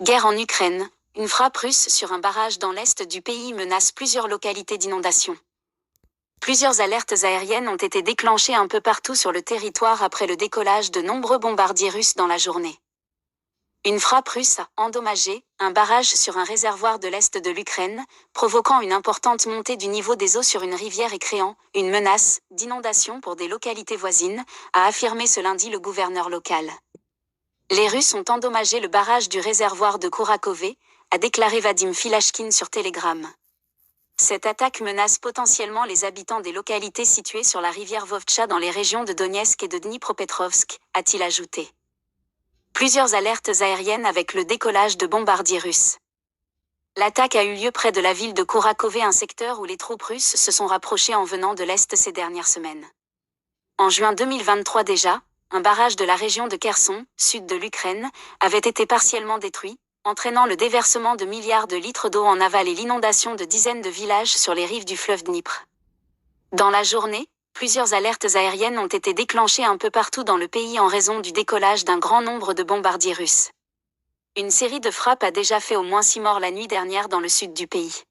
Guerre en Ukraine, une frappe russe sur un barrage dans l'est du pays menace plusieurs localités d'inondation. Plusieurs alertes aériennes ont été déclenchées un peu partout sur le territoire après le décollage de nombreux bombardiers russes dans la journée. Une frappe russe a endommagé un barrage sur un réservoir de l'est de l'Ukraine, provoquant une importante montée du niveau des eaux sur une rivière et créant une menace d'inondation pour des localités voisines, a affirmé ce lundi le gouverneur local. Les Russes ont endommagé le barrage du réservoir de Kourakove, a déclaré Vadim Filashkin sur Telegram. Cette attaque menace potentiellement les habitants des localités situées sur la rivière Vovtcha dans les régions de Donetsk et de Dnipropetrovsk, a-t-il ajouté. Plusieurs alertes aériennes avec le décollage de bombardiers russes. L'attaque a eu lieu près de la ville de Kourakove, un secteur où les troupes russes se sont rapprochées en venant de l'Est ces dernières semaines. En juin 2023 déjà, un barrage de la région de Kherson, sud de l'Ukraine, avait été partiellement détruit, entraînant le déversement de milliards de litres d'eau en aval et l'inondation de dizaines de villages sur les rives du fleuve Dnipr. Dans la journée, plusieurs alertes aériennes ont été déclenchées un peu partout dans le pays en raison du décollage d'un grand nombre de bombardiers russes. Une série de frappes a déjà fait au moins 6 morts la nuit dernière dans le sud du pays.